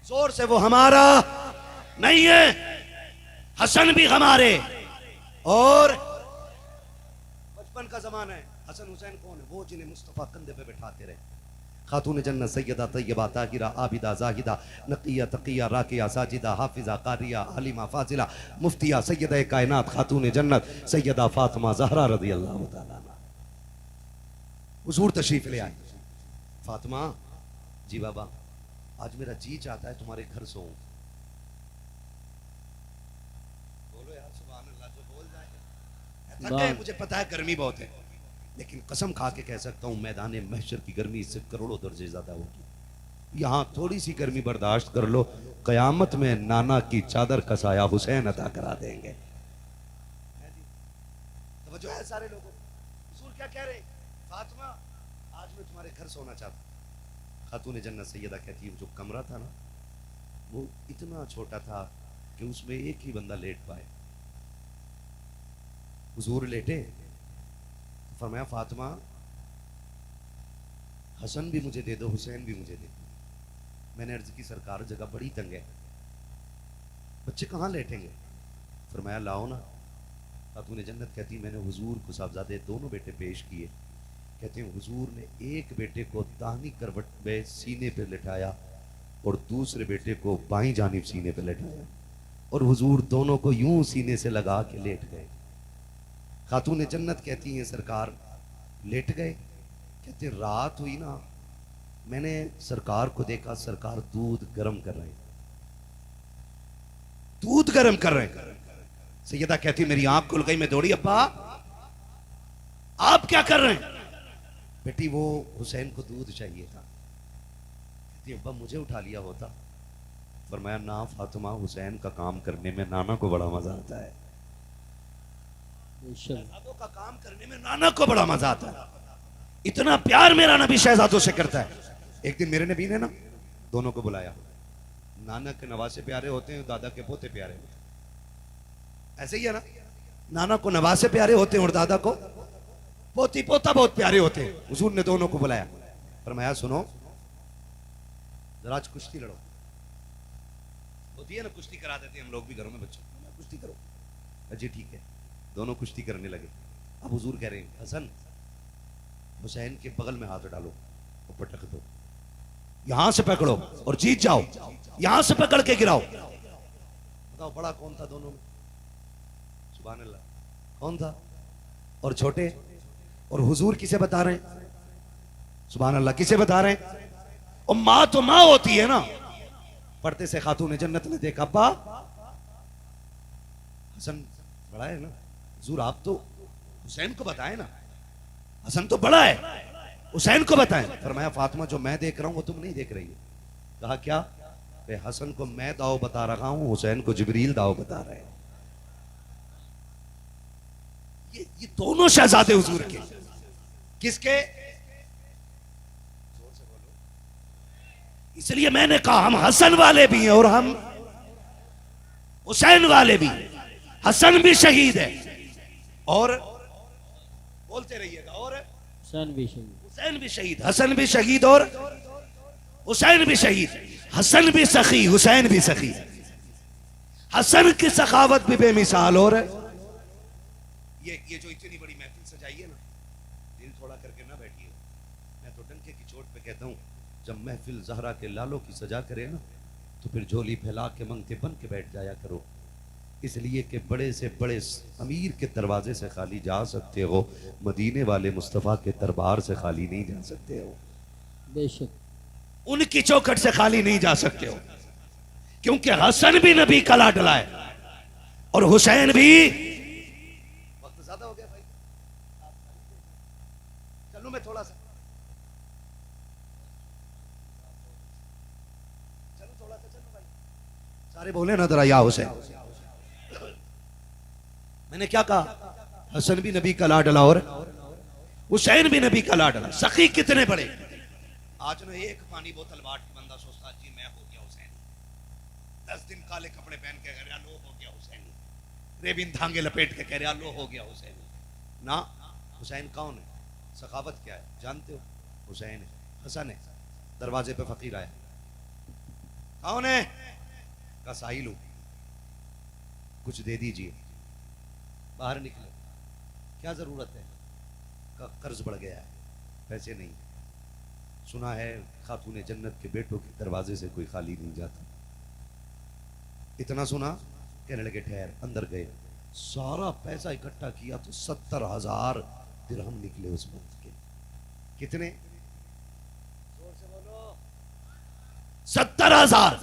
जोर से वो हमारा नहीं है। हसन भी हमारे। और बचपन का जमाना है, हसन हुसैन कौन है? वो जिन्हें मुस्तफा कंधे पे बैठाते रहे। खातून जन्नत सैयदा तैयबा ताहिरा आबिदा जाहिदा नकिया तकिया राकिया साजिदा हाफिजा कारिया आलिमा फाजिला मुफ्तिया सैयदा कायनात खातून जन्नत सैयदा फातिमा ज़हरा रज़ी अल्लाह तआला अन्हा हुजूर तशरीफ ले आए। फातिमा, जी बाबा, आज मेरा जी चाहता है तुम्हारे घर सोऊं। बोलो यार सुभान अल्लाह, जो बोल जाए। थक गए, मुझे पता है गर्मी बहुत है, लेकिन कसम खा के कह सकता हूं मैदान महशर की गर्मी इससे करोड़ों दर्जे ज्यादा होगी। यहाँ थोड़ी सी गर्मी बर्दाश्त कर लो, कयामत में नाना की चादर का साया हुसैन अता करा देंगे। तो है सारे लोगों, हुजूर क्या कह रहे? फातिमा, आज मैं तुम्हारे घर सोना चाहता हूं। खातून जन्नत सैयदा कहती है, जो कमरा था ना वो इतना छोटा था कि उसमें एक ही बंदा लेट पाए। हुजूर लेटे, फरमाया फातिमा हसन भी मुझे दे दो, हुसैन भी मुझे दे दो। मैंने अर्ज की, सरकार जगह बड़ी तंग है, बच्चे कहाँ लेटेंगे? फरमाया लाओ ना। खातून जन्नत कहती, मैंने हुजूर को साहबजादे दोनों बेटे पेश किए। कहते हैं हुजूर ने एक बेटे को दाहिनी करवट में सीने पे लिटाया और दूसरे बेटे को बाईं जानिब सीने पे लिटाया, और हुजूर दोनों को यूं सीने से लगा के लेट गए। खातून जन्नत कहती हैं, सरकार लेट गए। कहते रात हुई ना, मैंने सरकार को देखा, सरकार दूध गर्म कर रहे हैं, दूध गर्म कर रहे हैं। सैयदा कहती मेरी आंख खुल गई, मैं दौड़ी, अब्बा आप क्या कर रहे हैं? बेटी वो हुसैन को दूध चाहिए था। कहती अब्बा मुझे उठा लिया होता। फरमाया ना फातिमा, हुसैन का काम करने में नाना को बड़ा मजा आता है। शहजादों का काम करने में नाना को बड़ा मजा आता है। इतना प्यार मेरा नबी शहजादों से करता है। एक दिन मेरे नबी ने ना दोनों को बुलाया। नाना के नवासे प्यारे होते हैं, दादा के पोते प्यारे होते हैं, ऐसे ही है ना। नाना को नवासे प्यारे होते हैं और दादा को पोती पोता बहुत प्यारे होते हैं। हुजूर ने दोनों को बुलाया, फरमाया सुनो जरा आज कुश्ती लड़ो। होती है ना, कुश्ती करा देते हैं हम लोग भी घरों में बच्चों को, कुश्ती करो। अजी ठीक है, दोनों कुश्ती करने लगे। अब हुजूर कह रहे हैं हसन हुसैन के बगल में हाथ डालो और पटक दो, यहां से पकड़ो और जीत जाओ, यहां से पकड़ के गिराओ। बताओ बड़ा कौन था दोनों में? सुभान अल्लाह, कौन था? और छोटे? और हुजूर किसे बता रहे हैं? सुभान अल्लाह, किसे बता रहे हैं? और मां तो मां होती है ना। पढ़ते से खातून जन्नत ने देखा, अब्बा हसन बड़ा है ना, हुजूर आप तो हुसैन को बताए ना, हसन तो बड़ा है, हुसैन को बताएं। फरमाया फातिमा जो मैं देख रहा हूं वो तुम नहीं देख रही हो। कहा क्या? हसन को मैं दाव बता रहा हूं, हुसैन को जिब्रील दाव बता रहे हैं। ये दोनों शहजादे हुजूर के। किसके? इसलिए मैंने कहा हम हसन वाले भी हैं और हम हुसैन वाले भी। हसन भी शहीद है और बोलते रहिएगा, और हुसैन भी शहीद, हुसैन भी शहीद, हसन भी शहीद और हुसैन भी शहीद। हसन भी सखी, हुसैन भी सखी। हसन की सखावत भी बेमिसाल। और ये जो इतनी बड़ी महफिल सजाई है ना, दिल थोड़ा करके ना बैठिए। मैं तो डंके की चोट पे कहता हूं, जब महफिल ज़हरा के लालों की सजा करे ना, तो फिर झोली फैला के मंगते बन के बैठ जाया करो। इसलिए कि बड़े से बड़े अमीर के दरवाजे से खाली जा सकते हो, मदीने वाले मुस्तफ़ा के दरबार से खाली नहीं जा सकते हो। बेशक उनकी चौखट से खाली नहीं जा सकते हो, क्योंकि हसन भी नबी का लाडला है और हुसैन भी। वक्त ज्यादा हो गया भाई, चलो मैं थोड़ा सा, चलो भाई, सारे बोले ना जरा या हुसैन। मैंने क्या कहा? हसन भी नबी का लाडला और हुसैन भी नबी का लाडला। सखी कितने बड़े। आज ना एक पानी बोतल बाट के बंदा सोचता जी मैं हो गया हुसैन। 10 दिन काले कपड़े पहन के कह रहा लो हो गया हुसैन, रेबिन धांगे लपेट के कह रहा लो हो गया हुसैन। ना, हुसैन कौन है? सखावत क्या है जानते हो? हुसैन है, हसन है। दरवाजे पे फकीर आया, कौन है? का साहिल हूं, कुछ दे दीजिए। बाहर निकले, क्या जरूरत है? का कर्ज बढ़ गया है, पैसे नहीं। सुना है खातून जन्नत के बेटों के दरवाजे से कोई खाली नहीं जाता। इतना सुना, कहने लगे ठहर। अंदर गए, सारा पैसा इकट्ठा किया तो 70,000 दिरहम निकले उस वक्त के। कितने? 70,000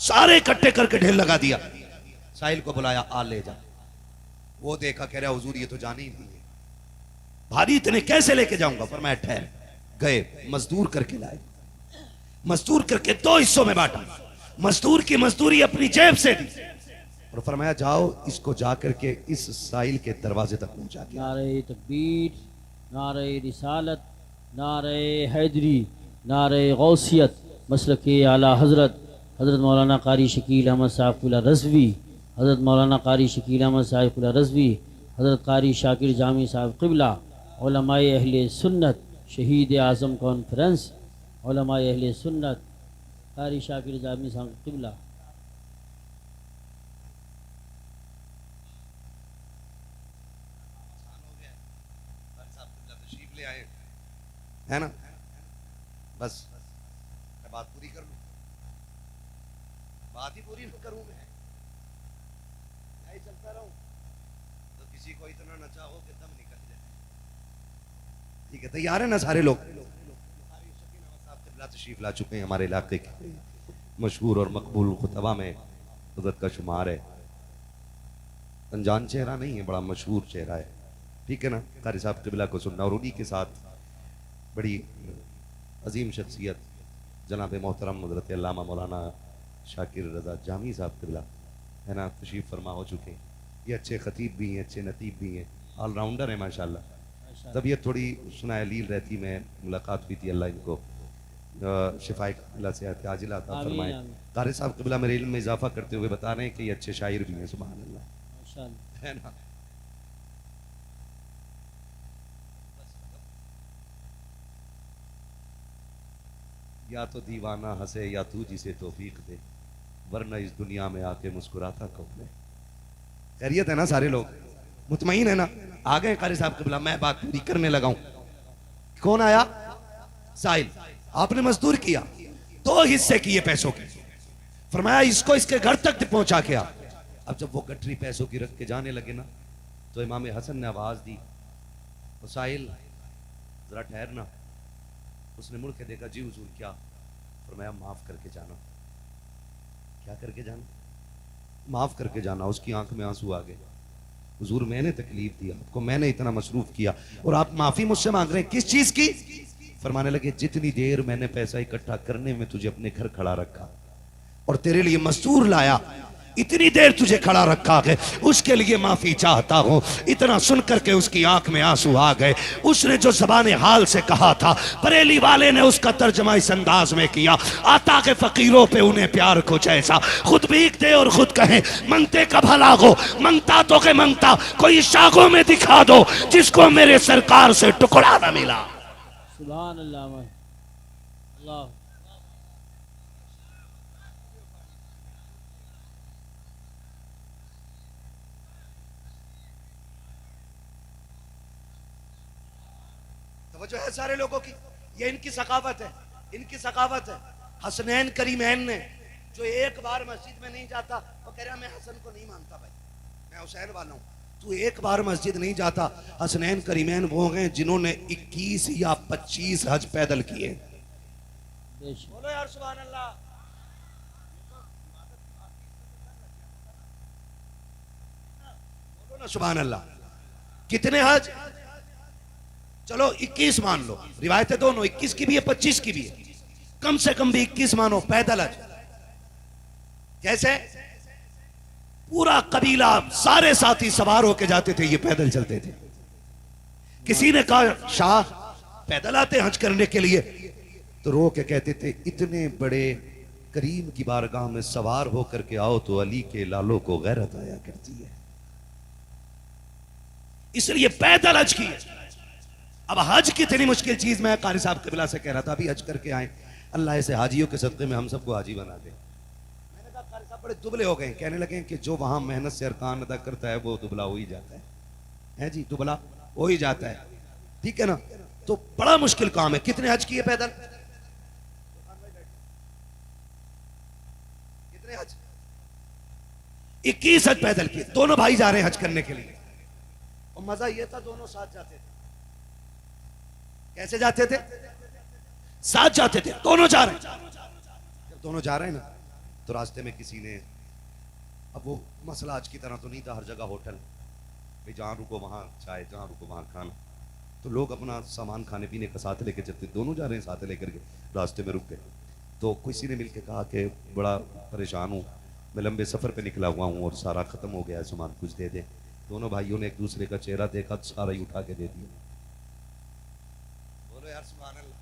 सारे इकट्ठे करके ढेर लगा दिया। साहिल को बुलाया, आ ले जा। वो देखा, कह रहा हुजूर ये तो जाने ही नहीं है, भारी इतने कैसे लेके जाऊंगा? फरमाया ठहर। गए, मजदूर करके लाए, मजदूर करके 2 हिस्सों में बांटा। मजदूर की मजदूरी अपनी जेब से दी और फरमाया जाओ इसको जाकर के इस साहिल के दरवाजे तक पहुंचा के। नारे तकबीर, नारे रिसालत, नारे हैदरी, नारे गौसियत, मसलके आला हज़रत हज़रत मौलाना कारी शकील अहमद साहिब रज़वी, हज़रत मौलाना कारी शकील अहमद साहिब रज़वी, हज़रत कारी शाकिर जामी साहब क़िबला, उलमाए अहले सुन्नत, शहीद आज़म कॉन्फ्रेंस, उलमाए अहले सुन्नत, कारी शाकिर जामी साहब क़िबला। तशरीफ ले आए है ना, बस मैं बात पूरी कर लूं। बात ही पूरी न करूं मैं यही चलता रहूं तो किसी को इतना नचा हो कि दम निकल जाए। ठीक है, तैयार है ना सारे लोग? तशरीफ ला चुके हैं हमारे इलाके के मशहूर और मकबूल खुतबा में हज़रत का शुमार है। अनजान चेहरा नहीं है, बड़ा मशहूर चेहरा है। ठीक है ना, कारी साहब क़िबला को सुनना और उन्हीं के साथ बड़ी अजीम शख्सियत जनाब मोहतरम हज़रत अल्लामा मौलाना शाकिर रज़ा जामी साहब क़िबला है ना, तशरीफ़ फरमा हो चुके हैं। ये अच्छे ख़तीब भी हैं, अच्छे नतीब भी हैं, ऑलराउंडर हैं माशाल्लाह। तबीयत थोड़ी सुनाए लील रहती, मैं मुलाकात हुई थी, अल्लाह इनको शिफाए कामिला से आजिला अता आमीन, फरमाए। आमीन। कारी साहब क़िबला मेरे इल्म में इजाफा करते हुए बता रहे हैं कि ये अच्छे शायर भी हैं, सुभान अल्लाह, माशाअल्लाह। है ना। या तो दीवाना हंसे या तू जिसे तौफीक दे, वरना इस दुनिया में आके मुस्कुराता कौन है। खैरियत है ना, सारे लोग मुतमईन है ना। आ गए कारी साहब क़िबला, मैं बात पूरी करने लगा हूं। कौन आया? साहिल। आपने मजदूर किया, 2 हिस्से किए पैसों के, फरमाया इसको इसके घर तक पहुंचा के आ। अब जब वो गठरी पैसों की रख के जाने लगे ना, तो इमाम हसन ने आवाज दी, साहिल जरा ठहरना। उसने मुड़ के देखा, जी हुजूर क्या? फरमाया माफ करके जाना। क्या करके जाना? माफ करके जाना। उसकी आंख में आंसू आ गए, हुजूर मैंने तकलीफ दी आपको, मैंने इतना मसरूफ किया और आप माफी मुझसे मांग रहे हैं, किस चीज की? फरमाने लगे जितनी देर मैंने पैसा इकट्ठा करने में तुझे अपने घर खड़ा रखा और तेरे लिए मजदूर लाया, इतनी देर तुझे खड़ा रखा है, उसके लिए माफी चाहता हूं। इतना सुन करके उसकी आंख में आंसू आ गए। उसने जो ज़बान हाल से कहा था, बरेली वाले ने उसका तर्जमा इस अंदाज में किया, आता के फकीरों पे उन्हें प्यार कुछ ऐसा, खुद भीख दे और खुद कहे मंगते का भला हो, मंगता तो के मंगता कोई शाखों में दिखा दो जिसको मेरे सरकार से टुकड़ा न मिला। सुभान अल्लाह, अल्लाह। तवज्जो है सारे लोगों की, ये इनकी सकावत है, इनकी सकावत है। हसनैन करीमैन ने, जो एक बार मस्जिद में नहीं जाता, वो कह रहा मैं हसन को नहीं मानता भाई, मैं हुसैन वाला हूं। तू एक बार मस्जिद नहीं जाता। हसनैन करीमैन वो हैं जिन्होंने 21 या 25 हज पैदल किए। बोलो यार सुभान अल्लाह। बोलो ना सुभान अल्लाह। कितने हज? चलो 21 मान लो, रिवायतें दोनों 21 की भी है 25 की भी है, कम से कम भी 21 मानो पैदल हज। कैसे? पूरा कबीला, सारे साथी सवार होके जाते थे, ये पैदल चलते थे। किसी ने कहा शाह पैदल आते हज करने के लिए, तो रो के कहते थे इतने बड़े करीम की बारगाह में सवार होकर के आओ तो अली के लालों को गैरत आया करती है, इसलिए पैदल हज की। अब हज कितनी मुश्किल चीज, मैं कारी साहब क़िबला से कह रहा था, अभी हज करके आए, अल्लाह ऐसे हाजियों के सदक़े में हम सबको हाजी बना दे। मैंने कहा कारी साहब बड़े दुबले हो गए। कहने लगे कि जो वहां मेहनत से अरकान अदा करता है वो दुबला हो ही जाता है जी, दुबला हो ही जाता है, ठीक है ना। तो बड़ा मुश्किल काम है। कितने हज किए पैदल? कितने हज? 21 हज पैदल किए। दोनों भाई जा रहे हैं हज करने के लिए, और मजा यह था दोनों साथ जाते थे। कैसे जाते थे? साथ जाते थे, दोनों जा रहे हैं। जब दोनों जा रहे हैं ना, तो रास्ते में किसी ने, अब वो मसला आज की तरह तो नहीं था, हर जगह होटल, भाई जहां रुको वहां चाय, जहां रुको वहां खाना, तो लोग अपना सामान खाने पीने का साथ लेके चलते। दोनों जा रहे हैं साथ लेकर के, रास्ते में रुक गए। तो किसी ने मिलकर कहा कि बड़ा परेशान हूँ, मैं लंबे सफर पे निकला हुआ हूँ और सारा खत्म हो गया है सामान, कुछ दे दे। दोनों भाइयों ने एक दूसरे का चेहरा देखा, सारा ही उठा के दे दिया। बोलो यार सुभान अल्लाह।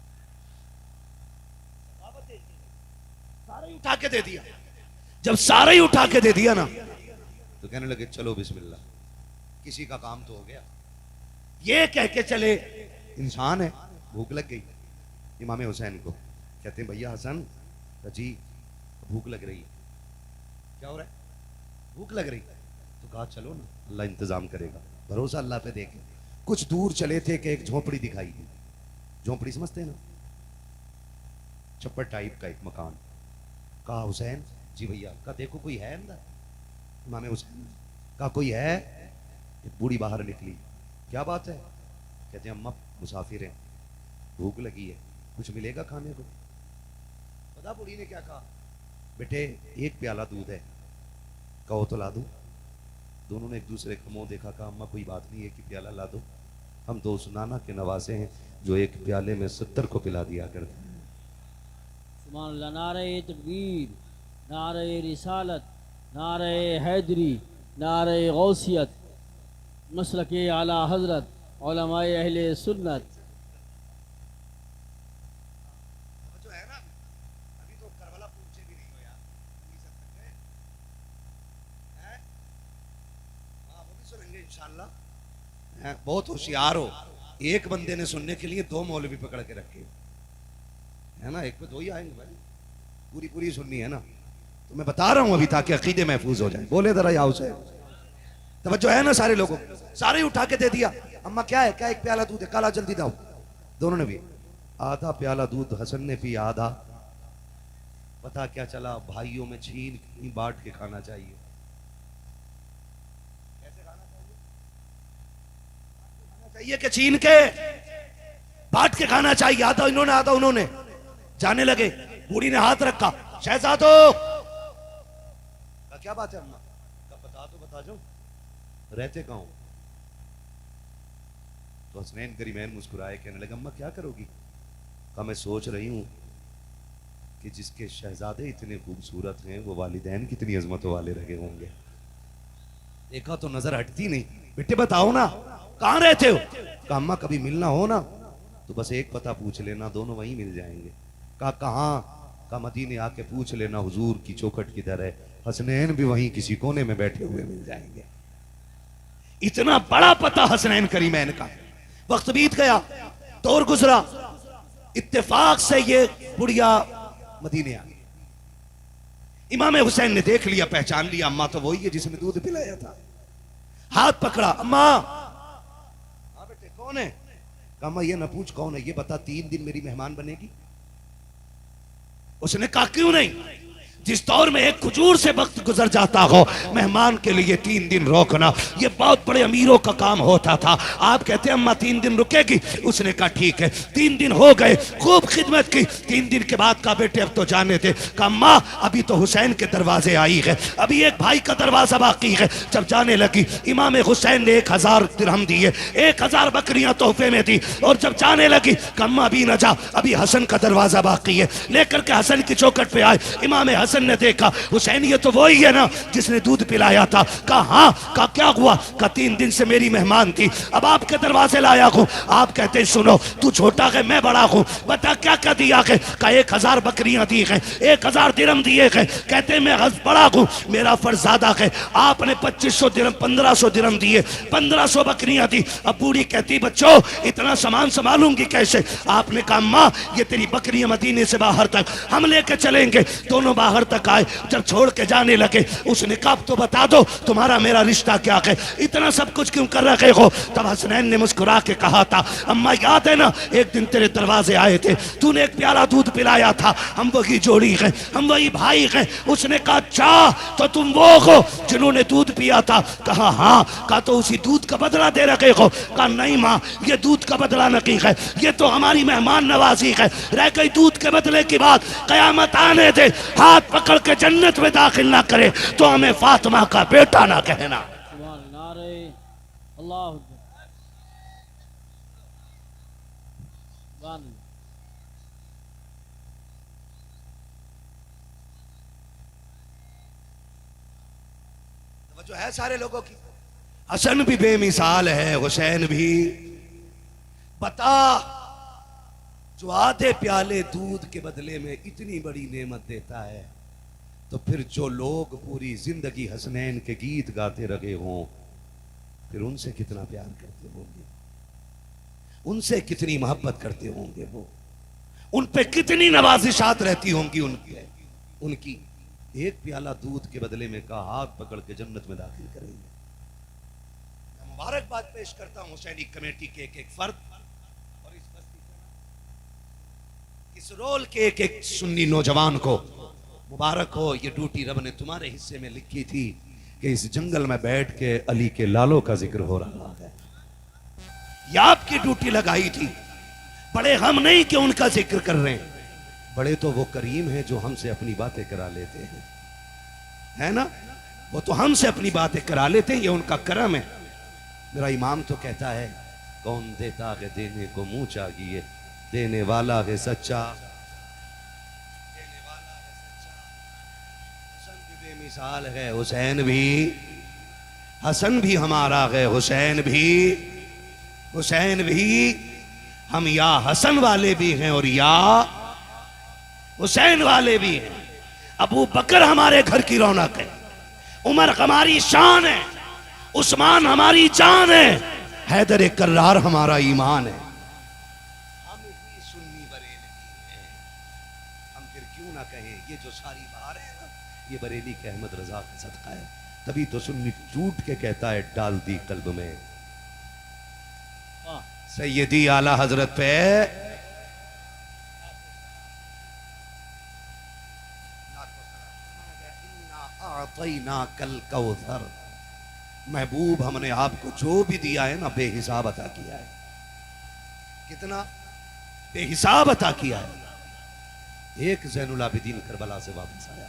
सारा ही उठा के दे दिया। जब सारा ही उठा के दे दिया ना, तो कहने लगे चलो बिस्मिल्लाह, किसी का काम तो हो गया। ये कह के चले, इंसान है, भूख लग गई इमाम हुसैन को। कहते हैं भैया हसन, जी भूख लग रही है। क्या हो रहा है? भूख लग रही। तो कहा चलो ना, अल्लाह इंतजाम करेगा, भरोसा अल्लाह पे देके। कुछ दूर चले थे कि एक झोपड़ी दिखाई दी। झोपड़ी समझते हैं ना, छप्पर टाइप का एक मकान। कहा हुसैन, जी भैया। कहा देखो कोई है अंदर? इमाम हुसैन कहा कोई है। एक बूढ़ी बाहर निकली। क्या बात है? कहते हैं अम्मा मुसाफिर हैं, भूख लगी है, कुछ मिलेगा खाने को? पता बूढ़ी ने क्या कहा? बेटे एक प्याला दूध है, कहो तो ला दूं। दोनों ने एक दूसरे का मुंह देखा। कहा अम्मा कोई बात नहीं है कि प्याला ला दो, हम तो उस नाना के नवासे हैं जो एक प्याले में 70 को पिला दिया करते हैं। सुभान अल्लाह। नारे तकबीर, नारे रिसालत, नारे हैदरी, नारे गौसियत, मसलके आला हजरत, उलमाए अहले सुन्नत। जो है ना इंशाल्लाह बहुत होशियार हो। एक बंदे ने सुनने के लिए दो मौलवी पकड़ के रखे है ना, एक पे दो ही आएंगे भाई, पूरी पूरी सुननी है ना। तो मैं बता रहा हूं अभी ताकि अकीदे महफूज हो जाए। बोले जरा याओ से तवज्जो है ना सारे लोगों, सारे उठा के दे दिया। अम्मा क्या है, क्या एक प्याला दूध है, काला जल्दी दाओ। दोनों ने भी आधा प्याला दूध, हसन ने पी आधा। पता क्या चला, भाइयों में छीन नहीं बांट के खाना चाहिए। कैसे खाना चाहिए कि छीन के बांट के खाना चाहिए। आधा इन्होंने आधा उन्होंने। जाने लगे, बूढ़ी ने हाथ रखा, शहजादो क्या बात है अम्मा? बता जाओ रहते कहां हो? तो हसनैन करीमैन मुस्कुराए, कहने लगा अम्मा क्या करोगी? कहा मैं सोच रही हूं कि जिसके शहजादे इतने खूबसूरत हैं वो वालिदैन कितनी अजमतों वाले रहे होंगे। देखा तो नजर हटती नहीं। बेटे बताओ ना कहां रहते हो? कहा अम्मा कभी मिलना हो ना तो बस एक पता पूछ लेना, दोनों वहीं मिल जाएंगे। कहा कहां? का मदीने आके पूछ लेना हुजूर की चौखट किधर है, हसनैन भी वहीं किसी कोने में बैठे हुए मिल जाएंगे। इतना बड़ा पता हसनैन करीमैन का। वक्त बीत गया, दौर गुजरा, इत्तेफाक से ये बुढ़िया मदीने आ गई। इमाम हुसैन ने देख लिया, पहचान लिया, अम्मा तो वही है जिसने दूध पिलाया था। हाथ पकड़ा, अम्मा। हाँ बेटे कौन है? कहा ये न पूछ कौन है, ये बता 3 दिन मेरी मेहमान बनेगी? उसने कहा क्यों नहीं? जिस दौर में एक खजूर से वक्त गुजर जाता हो, मेहमान के लिए 3 दिन रोकना ये बहुत बड़े अमीरों का काम होता था। आप कहते अम्मा 3 दिन रुकेगी? उसने कहा ठीक है। 3 दिन हो गए, खूब खिदमत की। 3 दिन के बाद कहा बेटे अब तो जाने दे। कहा अम्मा अभी तो हुसैन के दरवाजे आई है, अभी एक भाई का दरवाजा बाकी है। जब जाने लगी, इमाम हुसैन ने 1000 दिरहम दिए, 1000 बकरियां तोहफे में दी। और जब जाने लगी, कहा अम्मा अभी न जा, अभी हसन का दरवाजा बाकी है। लेकर के हसन की चौखट पे आए। इमाम हसन ने देखा, हुसैन ये तो वही है ना जिसने दूध पिलाया था। कहा हाँ। कहा क्या हुआ? कहा 3 दिन से मेरी मेहमान थी, अब आपके दरवाजे लाया हूं। आप कहते सुनो तू छोटा है मैं बड़ा हूं, बता क्या क्या दिया है? कहा 1000 बकरियां दी हैं, 1000 दिरहम दिए हैं। कहते मैं बड़ा हूं, मेरा फर्ज ज्यादा है। आपने 2500 दिरहम 1500 दिरहम दिए, 1500 बकरियां दी। अब बूढ़ी कहती बच्चों इतना सामान संभालूंगी कैसे? आपने कहा अम्मा ये तेरी बकरियां मदीने से बाहर तक हम लेके चलेंगे। दोनों बाहर तक आए। जब छोड़ के जाने लगे, उसने कहा तो बता दो तुम्हारा मेरा रिश्ता क्या है, इतना सब कुछ क्यों कर रहे हो? तब हसनैन ने मुस्कुरा के कहा था अम्मा याद है ना एक दिन तेरे दरवाजे आए थे, तूने एक प्याला दूध पिलाया था, हम वही जोड़ी हैं, हम वही भाई हैं। उसने कहा अच्छा तो तुम वो हो जिन्होंने दूध पिया था? कहा हाँ। कहा तो उसी दूध का बदला दे रखे हो? कहा नहीं माँ ये दूध का बदला नहीं है, ये तो हमारी मेहमान नवाजी है। रह गई दूध के बदले की बात, कयामत आने दे हाथ पकड़ के जन्नत में दाखिल ना करे तो हमें फातिमा का बेटा ना कहना। नारे अल्लाह जो है सारे लोगों की। हसन भी बेमिसाल है, हुसैन भी। बता जो आधे प्याले दूध के बदले में इतनी बड़ी नेमत देता है, तो फिर जो लोग पूरी जिंदगी हसनैन के गीत गाते रहे हों, फिर उनसे कितना प्यार करते होंगे, उनसे कितनी मोहब्बत करते होंगे, वो उन पे कितनी नवाजिशात रहती होंगी उनकी। एक प्याला दूध के बदले में का हाथ पकड़ के जन्नत में दाखिल करेंगे। मैं मुबारकबाद पेश करता हूं हुसैनी कमेटी के एक फर्द और इस बस्ती के इस रोल के एक सुन्नी नौजवान को। मुबारक हो, ये ड्यूटी रब ने तुम्हारे हिस्से में लिखी थी कि इस जंगल में बैठ के अली के लालों का जिक्र हो रहा है। यह आपकी ड्यूटी लगाई थी। बड़े हम नहीं कि उनका जिक्र कर रहे हैं, बड़े तो वो करीम हैं जो हमसे अपनी बातें करा लेते हैं, है ना? वो तो हमसे अपनी बातें करा लेते हैं, ये उनका करम है। मेरा इमाम तो कहता है कौन देता है देने को मुंह चाहिए, देने वाला है सच्चा, देने वाला है सच्चा। हसन भी बेमिसाल है, हुसैन भी, हसन भी हमारा है, हुसैन भी। हम या हसन वाले भी हैं और या हुसैन वाले भी हैं। अबू बकर हमारे घर की रौनक है, उमर हमारी शान है, उस्मान हमारी जान है, हैदर कर्रार हमारा ईमान है। हम ही सुन्नी बरेलवी हैं, हम फिर क्यों ना कहें ये जो सारी बहार है ना, ये बरेली के अहमद रजा का सदका है। तभी तो सुन्नी झूठ के कहता है डाल दी कल्ब में। सैयदी आला हजरत पे ना कल कौसर, महबूब हमने आपको जो भी दिया है ना बेहिसाब अता किया है। कितना बेहिसाब अता किया है। एक ज़ैनुल आबिदीन करबला से वापस आया,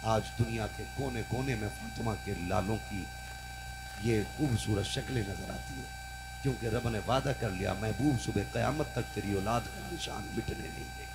आज दुनिया के कोने कोने में फातिमा के लालों की ये खूबसूरत शक्लें नजर आती है, क्योंकि रब ने वादा कर लिया महबूब सुबह क़यामत तक तेरी औलाद का निशान मिटने नहीं देगा।